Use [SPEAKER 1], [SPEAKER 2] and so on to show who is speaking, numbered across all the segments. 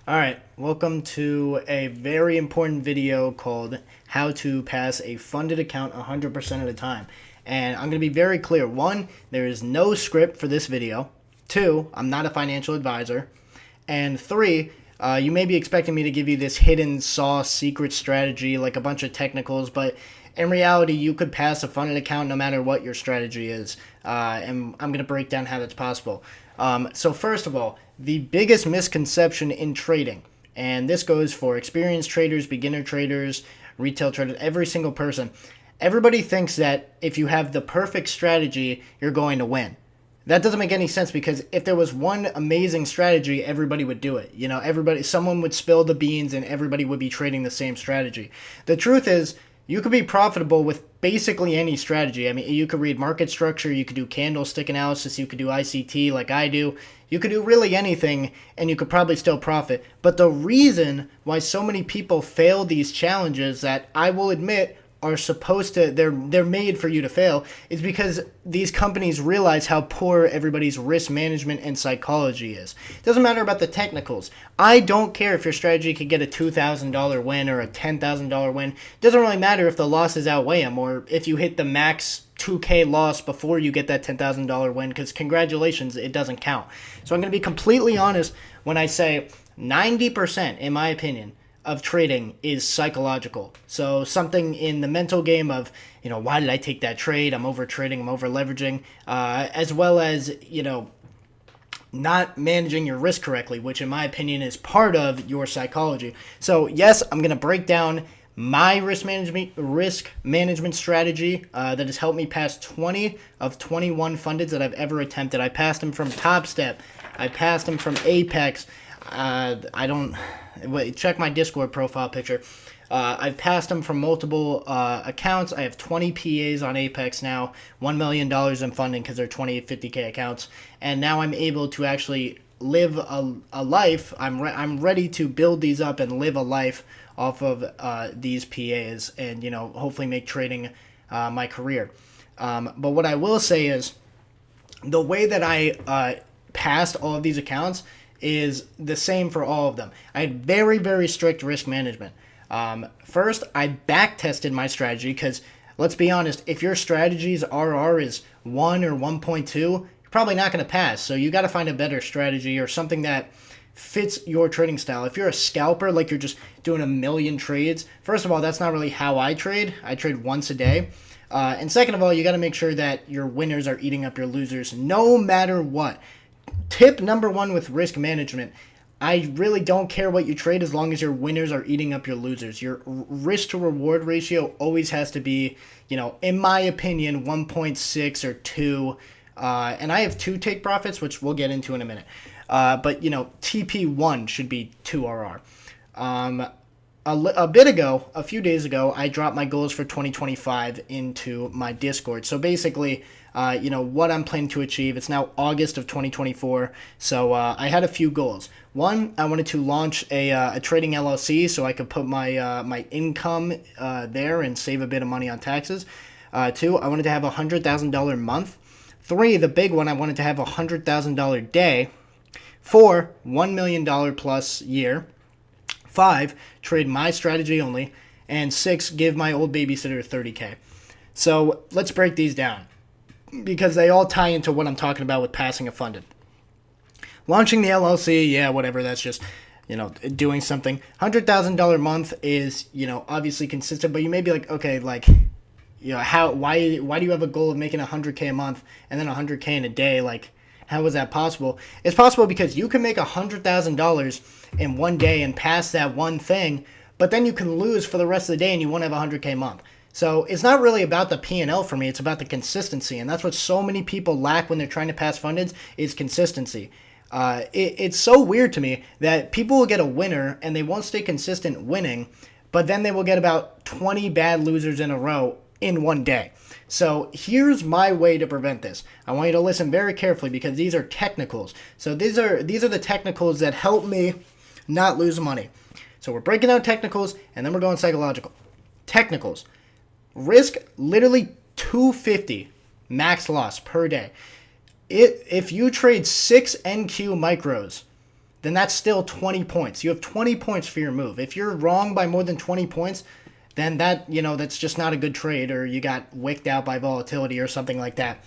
[SPEAKER 1] All right, welcome to a very important video called How to Pass a Funded Account 100% of the time. And I'm going to be very clear. One, there is no script for this video. Two, I'm not a financial advisor. And three, you may be expecting me to give you this hidden sauce secret strategy, like a bunch of technicals, but in reality, you could pass a funded account no matter what your strategy is. And I'm going to break down how that's possible. So first of all, the biggest misconception in trading, and this goes for experienced traders, beginner traders, retail traders, every single person. Everybody thinks that if you have the perfect strategy, you're going to win. That doesn't make any sense because if there was one amazing strategy, everybody would do it. Someone would spill the beans and everybody would be trading the same strategy. The truth is, you could be profitable with basically any strategy. I mean, you could read market structure, you could do candlestick analysis, you could do ICT like I do. You could do really anything and you could probably still profit. But the reason why so many people fail these challenges that I will admit are supposed to they're made for you to fail is because these companies realize how poor everybody's risk management and psychology is. It doesn't matter about the technicals. I don't care if your strategy could get a $2,000 win or a $10,000 win. It doesn't really matter if the losses outweigh them or if you hit the max 2K loss before you get that $10,000 win, because congratulations, it doesn't count. So I'm going to be completely honest when I say 90%, in my opinion, of trading is psychological. So something in the mental game of, why did I take that trade? I'm over trading, I'm over leveraging, as well as, not managing your risk correctly, which in my opinion is part of your psychology. So yes, I'm going to break down my risk management strategy that has helped me pass 20 of 21 fundeds that I've ever attempted. I passed them from Top Step. I passed them from Apex. Check my Discord profile picture. I've passed them from multiple accounts. I have 20 PAs on Apex now, $1 million in funding because they're 20, 50K accounts. And now I'm able to actually live a life. I'm ready to build these up and live a life off of these PAs and, hopefully make trading my career. But what I will say is the way that I passed all of these accounts is the same for all of them. I had very, very strict risk management. First, I back tested my strategy because, let's be honest, if your strategy's RR is 1 or 1.2, you're probably not going to pass. So you got to find a better strategy or something that fits your trading style. If you're a scalper, like you're just doing a million trades, first of all, that's not really how I trade. I trade once a day. And second of all, you got to make sure that your winners are eating up your losers no matter what. Tip number one with risk management: I really don't care what you trade as long as your winners are eating up your losers. Your risk to reward ratio always has to be, in my opinion, 1.6 or 2. And I have 2 take profits, which we'll get into in a minute. But TP1 should be 2 RR. A few days ago, I dropped my goals for 2025 into my Discord. So basically, what I'm planning to achieve. It's now August of 2024. So I had a few goals. One, I wanted to launch a trading LLC so I could put my income there and save a bit of money on taxes. Two, I wanted to have $100,000 month. Three, the big one, I wanted to have $100,000 day. Four, $1 million plus year. 5, trade my strategy only. And 6, give my old babysitter $30K. So let's break these down because they all tie into what I'm talking about with passing a funded. Launching the LLC, yeah, whatever, that's just, doing something. $100,000 month is, obviously consistent, but you may be like, okay, like, why do you have a goal of making $100K a month and then $100K in a day? Like, how is that possible? It's possible because you can make $100,000 in one day and pass that one thing, but then you can lose for the rest of the day and you won't have $100K a month. So it's not really about the P&L for me. It's about the consistency. And that's what so many people lack when they're trying to pass fundeds is consistency. It's so weird to me that people will get a winner and they won't stay consistent winning, but then they will get about 20 bad losers in a row in one day. So here's my way to prevent this. I want you to listen very carefully because these are technicals. So these are the technicals that help me not lose money. So we're breaking down technicals and then we're going psychological. Technicals. Risk literally 250 max loss per day. If you trade 6 NQ micros, then that's still 20 points. You have 20 points for your move. If you're wrong by more than 20 points, then that's just not a good trade, or you got wicked out by volatility or something like that.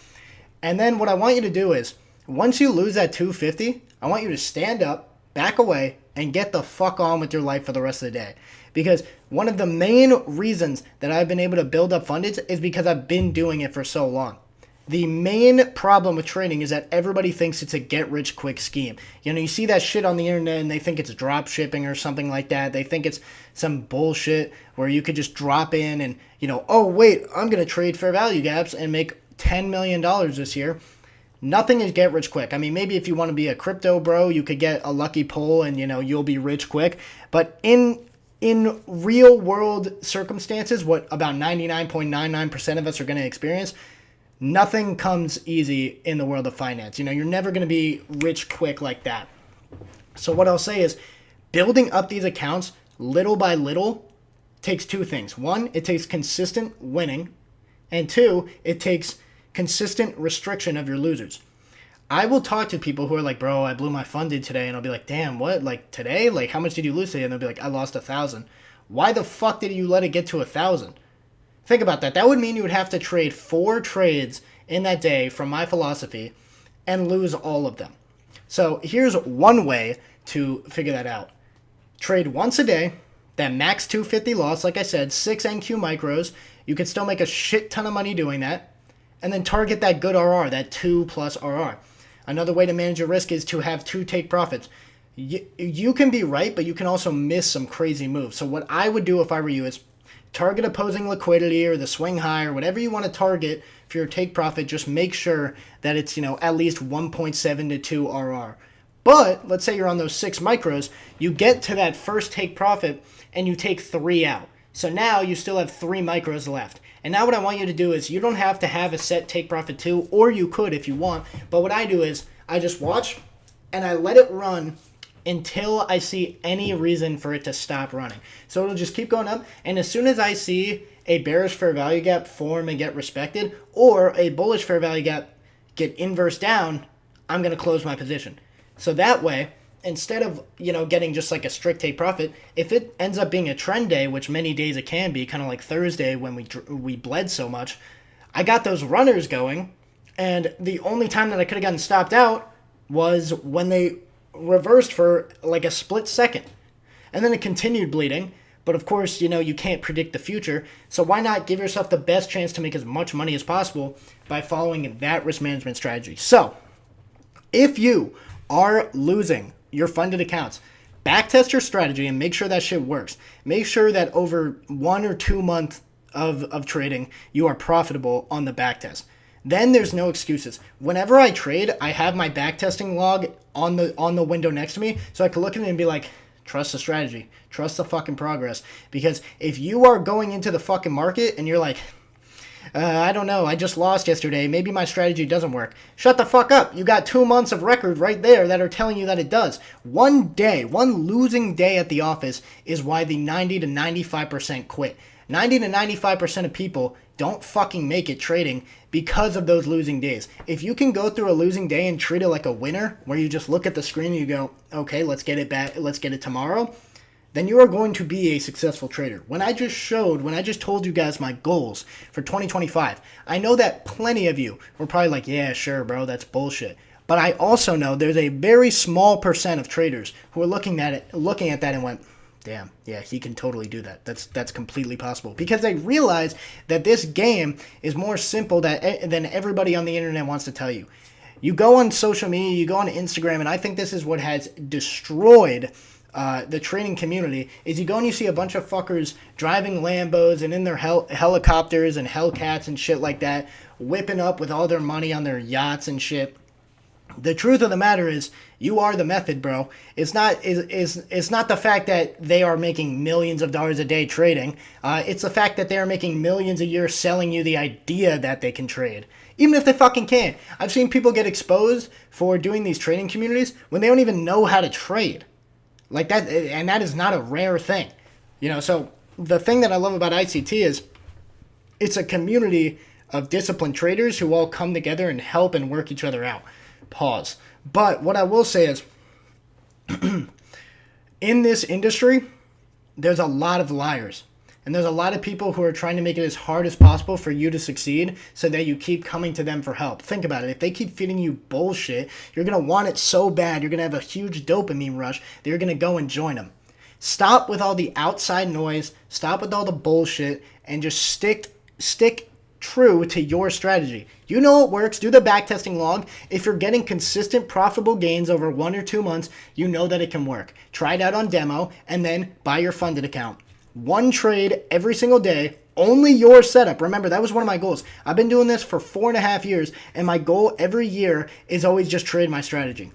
[SPEAKER 1] And then what I want you to do is, once you lose that 250, I want you to stand up, back away, and get the fuck on with your life for the rest of the day. Because one of the main reasons that I've been able to build up fundage is because I've been doing it for so long. The main problem with trading is that everybody thinks it's a get-rich-quick scheme. You see that shit on the internet and they think it's drop shipping or something like that. They think it's some bullshit where you could just drop in and, oh, wait, I'm going to trade fair value gaps and make $10 million this year. Nothing is get rich quick. I mean, maybe if you want to be a crypto bro, you could get a lucky pull and, you'll be rich quick. But in real world circumstances, what about 99.99% of us are going to experience, nothing comes easy in the world of finance. You're never going to be rich quick like that. So what I'll say is, building up these accounts little by little takes two things. One, it takes consistent winning. And two, it takes consistent restriction of your losers. I will talk to people who are like, bro, I blew my funded today. And I'll be like, damn, what? Like today? Like how much did you lose today? And they'll be like, I lost 1,000. Why the fuck did you let it get to 1,000? Think about that. That would mean you would have to trade 4 trades in that day from my philosophy and lose all of them. So here's one way to figure that out. Trade once a day, that max 250 loss, like I said, 6 NQ micros. You could still make a shit ton of money doing that. And then target that good RR, that 2 plus RR. Another way to manage your risk is to have 2 take profits. You can be right, but you can also miss some crazy moves. So what I would do if I were you is target opposing liquidity or the swing high or whatever you want to target for your take profit. Just make sure that it's, at least 1.7 to 2 RR. But let's say you're on those 6 micros, you get to that first take profit and you take 3 out. So now you still have 3 micros left. And now what I want you to do is, you don't have to have a set take profit 2, or you could if you want. But what I do is I just watch and I let it run until I see any reason for it to stop running. So it'll just keep going up. And as soon as I see a bearish fair value gap form and get respected, or a bullish fair value gap get inverse down, I'm going to close my position. So that way, instead of, getting just like a strict take profit, if it ends up being a trend day, which many days it can be, kind of like Thursday when we bled so much, I got those runners going, and the only time that I could have gotten stopped out was when they reversed for like a split second. And then it continued bleeding, but of course, you can't predict the future, so why not give yourself the best chance to make as much money as possible by following that risk management strategy? So, if you are losing your funded accounts, backtest your strategy and make sure that shit works. Make sure that over 1 or 2 months of trading, you are profitable on the backtest. Then there's no excuses. Whenever I trade, I have my backtesting log on the window next to me, so I can look at it and be like, trust the strategy, trust the fucking progress. Because if you are going into the fucking market and you're like, I don't know, I just lost yesterday, maybe my strategy doesn't work. Shut the fuck up. You got 2 months of record right there that are telling you that it does. One losing day at the office is why the 90 to 95% quit. 90 to 95% of people don't fucking make it trading because of those losing days. If you can go through a losing day and treat it like a winner, where you just look at the screen and you go, okay, let's get it back, let's get it tomorrow, then you are going to be a successful trader. When I just told you guys my goals for 2025, I know that plenty of you were probably like, yeah, sure, bro, that's bullshit. But I also know there's a very small percent of traders who are looking at that and went, damn, yeah, he can totally do that. That's completely possible. Because they realize that this game is more simple than everybody on the internet wants to tell you. You go on social media, you go on Instagram, and I think this is what has destroyed the trading community, is you go and you see a bunch of fuckers driving Lambos and in their helicopters and Hellcats and shit like that, whipping up with all their money on their yachts and shit. The truth of the matter is, you are the method, bro. It's not the fact that they are making millions of dollars a day trading. It's the fact that they are making millions a year selling you the idea that they can trade. Even if they fucking can't. I've seen people get exposed for doing these trading communities when they don't even know how to trade. Like that, and that is not a rare thing. So the thing that I love about ICT is it's a community of disciplined traders who all come together and help and work each other out. Pause. But what I will say is, In this industry, there's a lot of liars. And there's a lot of people who are trying to make it as hard as possible for you to succeed so that you keep coming to them for help. Think about it. If they keep feeding you bullshit, you're going to want it so bad. You're going to have a huge dopamine rush that you're going to go and join them. Stop with all the outside noise. Stop with all the bullshit and just stick true to your strategy. You know it works. Do the backtesting log. If you're getting consistent profitable gains over 1 or 2 months, you know that it can work. Try it out on demo and then buy your funded account. 1 trade every single day, only your setup. Remember, that was one of my goals. I've been doing this for 4.5 years, and my goal every year is always just trade my strategy.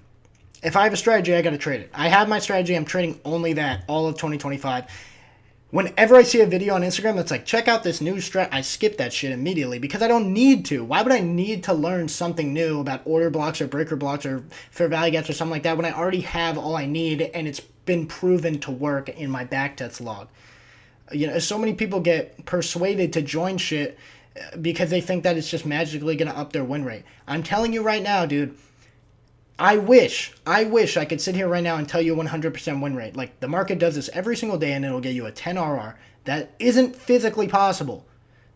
[SPEAKER 1] If I have a strategy, I got to trade it. I have my strategy. I'm trading only that all of 2025. Whenever I see a video on Instagram that's like, check out this new strat, I skip that shit immediately because I don't need to. Why would I need to learn something new about order blocks or breaker blocks or fair value gaps or something like that when I already have all I need and it's been proven to work in my backtest log? You know, so many people get persuaded to join shit because they think that it's just magically going to up their win rate. I'm telling you right now, dude, I wish I could sit here right now and tell you 100% win rate. Like, the market does this every single day and it'll get you a 10 RR. That isn't physically possible.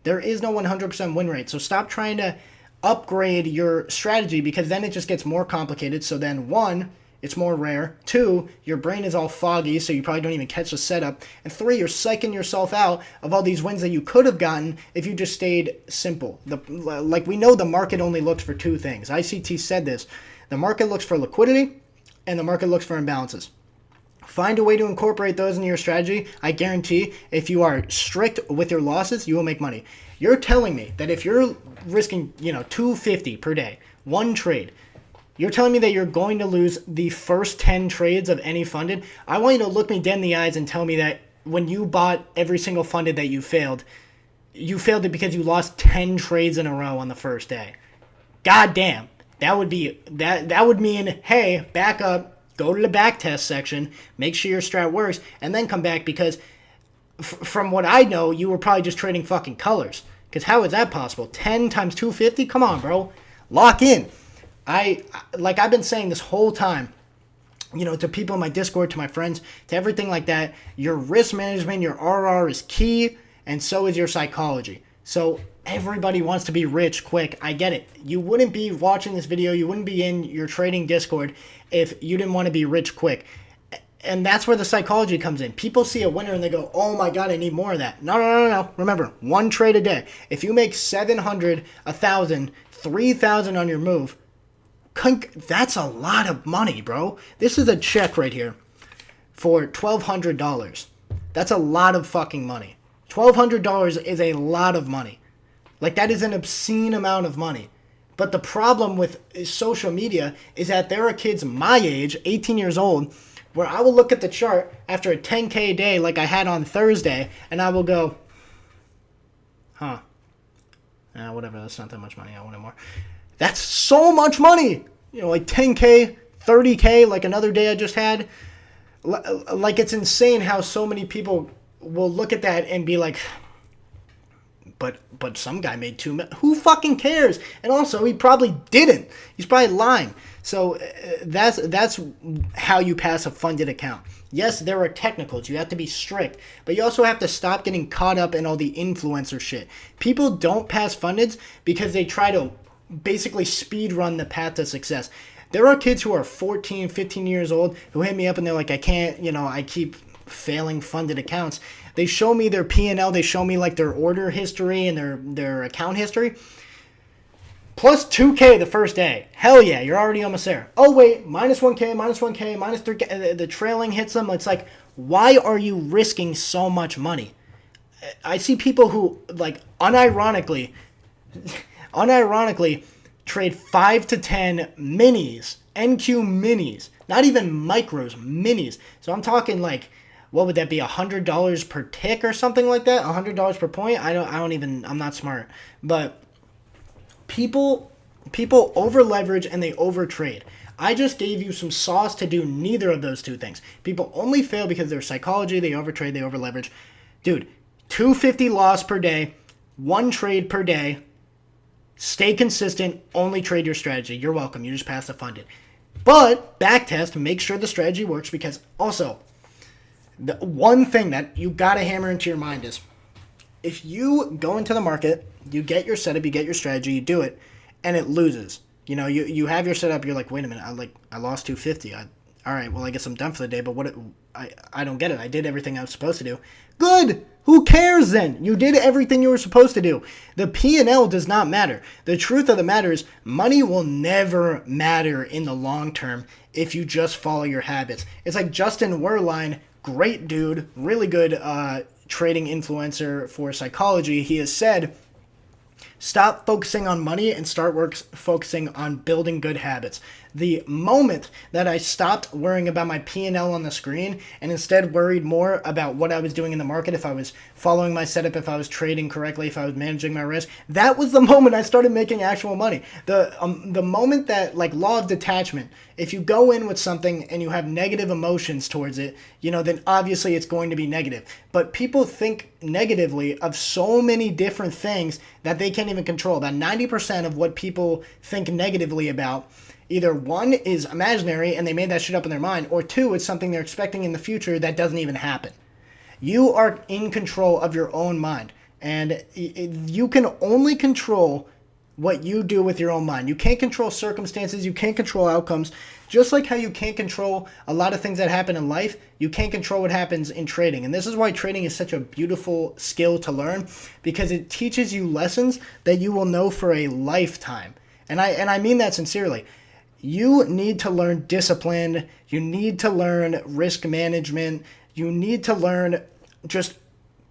[SPEAKER 1] There is no 100% win rate. So stop trying to upgrade your strategy because then it just gets more complicated. So then, 1, it's more rare. 2, your brain is all foggy, so you probably don't even catch the setup. And 3, you're psyching yourself out of all these wins that you could have gotten if you just stayed simple. Like, we know the market only looks for 2 things. ICT said this. The market looks for liquidity, and the market looks for imbalances. Find a way to incorporate those into your strategy. I guarantee if you are strict with your losses, you will make money. You're telling me that if you're risking, $250 per day, 1 trade, you're telling me that you're going to lose the first 10 trades of any funded? I want you to look me dead in the eyes and tell me that when you bought every single funded that you failed it because you lost 10 trades in a row on the first day. God damn. That would mean, hey, back up, go to the back test section, make sure your strat works, and then come back because from what I know, you were probably just trading fucking colors. Because how is that possible? 10 times 250? Come on, bro. Lock in. I've been saying this whole time, to people in my Discord, to my friends, to everything like that, your risk management, your RR is key, and so is your psychology. So everybody wants to be rich quick. I get it. You wouldn't be watching this video, you wouldn't be in your trading Discord if you didn't want to be rich quick. And that's where the psychology comes in. People see a winner and they go, oh my God, I need more of that. No. Remember, 1 trade a day. If you make 700, 1,000, 3,000 on your move, that's a lot of money, bro. This is a check right here for $1,200. That's a lot of fucking money. $1,200 is a lot of money. Like, that is an obscene amount of money. But the problem with social media is that there are kids my age, 18 years old, where I will look at the chart after a 10K day like I had on Thursday, and I will go, whatever, that's not that much money. I wanted more. That's so much money. Like 10K, 30K, like another day I just had. Like, it's insane how so many people will look at that and be like, but some guy made 2 million. Who fucking cares? And also, he probably didn't. He's probably lying. So that's how you pass a funded account. Yes, there are technicals. You have to be strict, but you also have to stop getting caught up in all the influencer shit. People don't pass fundeds because they try to basically speed run the path to success. There are kids who are 14, 15 years old who hit me up and they're like, I can't, I keep failing funded accounts. They show me their P&L. They show me like their order history and their account history. Plus 2K the first day. Hell yeah, you're already almost there. Oh wait, minus 1K, minus 1K, minus 3K. The trailing hits them. It's like, why are you risking so much money? I see people who, like, unironically trade 5 to 10 minis, NQ minis, not even micros, minis. So I'm talking like, what would that be, $100 per tick or something like that? $100 per point? I'm not smart. But people over leverage and they over trade. I just gave you some sauce to do neither of those 2 things. People only fail because of their psychology, they over trade, they over leverage. Dude, 250 loss per day, 1 trade per day. Stay consistent, only trade your strategy. You're welcome. You just passed the funded. But backtest, make sure the strategy works, because also, the one thing that you got to hammer into your mind is, if you go into the market, you get your setup, you get your strategy, you do it, and it loses. You have your setup, you're like, wait a minute, I lost 250. All right, well, I guess I'm done for the day, but I don't get it. I did everything I was supposed to do. Good. Who cares then? You did everything you were supposed to do. The P&L does not matter. The truth of the matter is, money will never matter in the long term if you just follow your habits. It's like Justin Werline, great dude, really good trading influencer for psychology. He has said, stop focusing on money and start focusing on building good habits. The moment that I stopped worrying about my P&L on the screen and instead worried more about what I was doing in the market, if I was following my setup, if I was trading correctly, if I was managing my risk, that was the moment I started making actual money. The moment that, like, law of detachment, if you go in with something and you have negative emotions towards it, then obviously it's going to be negative. But people think negatively of so many different things that they can't even control. About 90% of what people think negatively about, either one is imaginary and they made that shit up in their mind, or two, it's something they're expecting in the future that doesn't even happen. You are in control of your own mind, and you can only control what you do with your own mind. You can't control circumstances, you can't control outcomes. Just like how you can't control a lot of things that happen in life, you can't control what happens in trading. And this is why trading is such a beautiful skill to learn, because it teaches you lessons that you will know for a lifetime. And I mean that sincerely. You need to learn discipline. You need to learn risk management. You need to learn just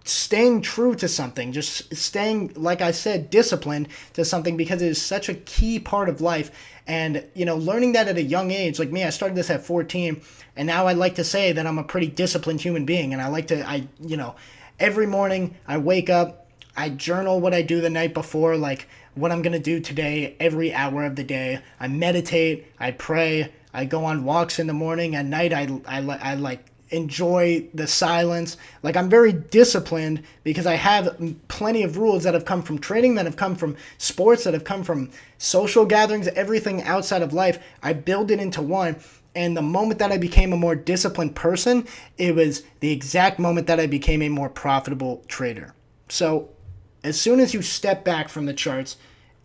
[SPEAKER 1] staying true to something, just staying, like I said, disciplined to something, because it is such a key part of life. And, learning that at a young age, like me, I started this at 14, and now I like to say that I'm a pretty disciplined human being. And every morning I wake up, I journal what I do the night before, like what I'm going to do today, every hour of the day. I meditate, I pray, I go on walks in the morning. At night, I enjoy the silence. Like, I'm very disciplined because I have plenty of rules that have come from trading, that have come from sports, that have come from social gatherings, everything outside of life. I build it into one. And the moment that I became a more disciplined person, it was the exact moment that I became a more profitable trader. So as soon as you step back from the charts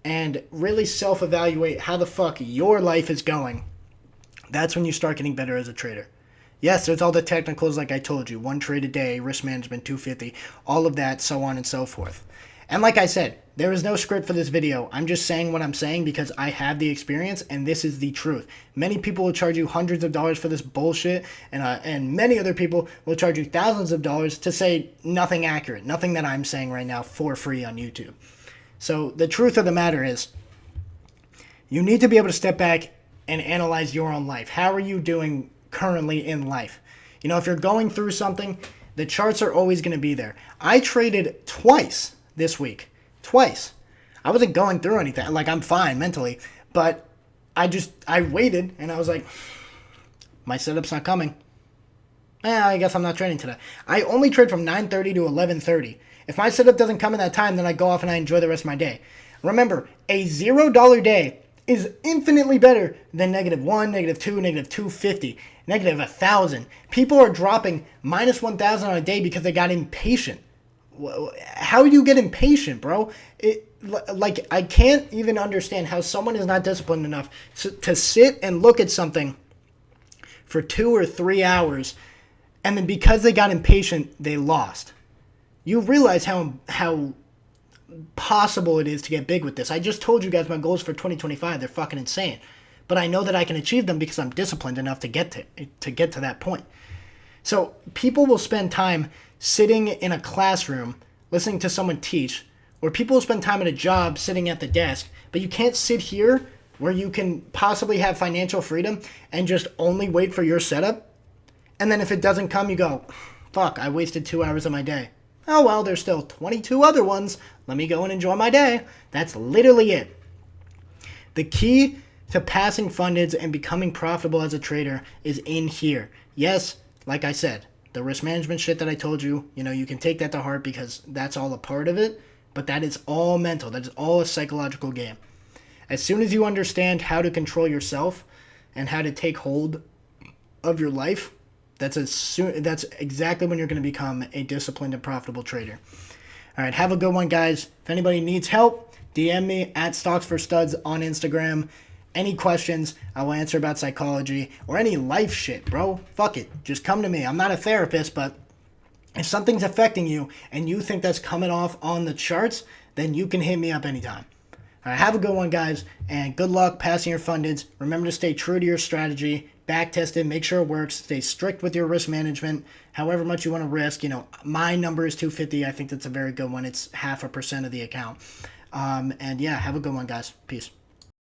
[SPEAKER 1] and really self-evaluate how the fuck your life is going, that's when you start getting better as a trader. Yes, there's all the technicals like I told you, 1 trade a day, risk management, 250, all of that, so on and so forth. And like I said, there is no script for this video. I'm just saying what I'm saying because I have the experience, and this is the truth. Many people will charge you hundreds of dollars for this bullshit, and many other people will charge you thousands of dollars to say nothing accurate, nothing that I'm saying right now for free on YouTube. So the truth of the matter is, you need to be able to step back and analyze your own life. How are you doing currently in life? If you're going through something, the charts are always going to be there. I traded twice this week. Twice. I wasn't going through anything. Like, I'm fine mentally. But I waited, and I was like, my setup's not coming. I guess I'm not trading today. I only trade from 9:30 to 11:30. If my setup doesn't come in that time, then I go off and I enjoy the rest of my day. Remember, a $0 day is infinitely better than -1, -2, -250, -1,000. People are dropping -1,000 on a day because they got impatient. How do you get impatient, bro? I can't even understand how someone is not disciplined enough to sit and look at something for 2 or 3 hours, and then because they got impatient, they lost. You realize how possible it is to get big with this. I just told you guys my goals for 2025. They're fucking insane. But I know that I can achieve them because I'm disciplined enough to get to that point. So people will spend time sitting in a classroom listening to someone teach, or people will spend time at a job sitting at the desk, but you can't sit here where you can possibly have financial freedom and just only wait for your setup. And then if it doesn't come, you go, fuck, I wasted 2 hours of my day. Oh, well, there's still 22 other ones. Let me go and enjoy my day. That's literally it. The key to passing fundeds and becoming profitable as a trader is in here. Yes, like I said, the risk management shit that I told you, you can take that to heart because that's all a part of it, but that is all mental. That is all a psychological game. As soon as you understand how to control yourself, and how to take hold of your life, that's exactly when you're going to become a disciplined and profitable trader. All right, have a good one, guys. If anybody needs help, DM me at Stocks for Studs on Instagram. Any questions, I will answer about psychology or any life shit, bro. Fuck it. Just come to me. I'm not a therapist, but if something's affecting you and you think that's coming off on the charts, then you can hit me up anytime. All right, have a good one, guys, and good luck passing your fundeds. Remember to stay true to your strategy, back test it, make sure it works, stay strict with your risk management, however much you want to risk. My number is 250. I think that's a very good one. It's 0.5% of the account. And yeah, have a good one, guys. Peace.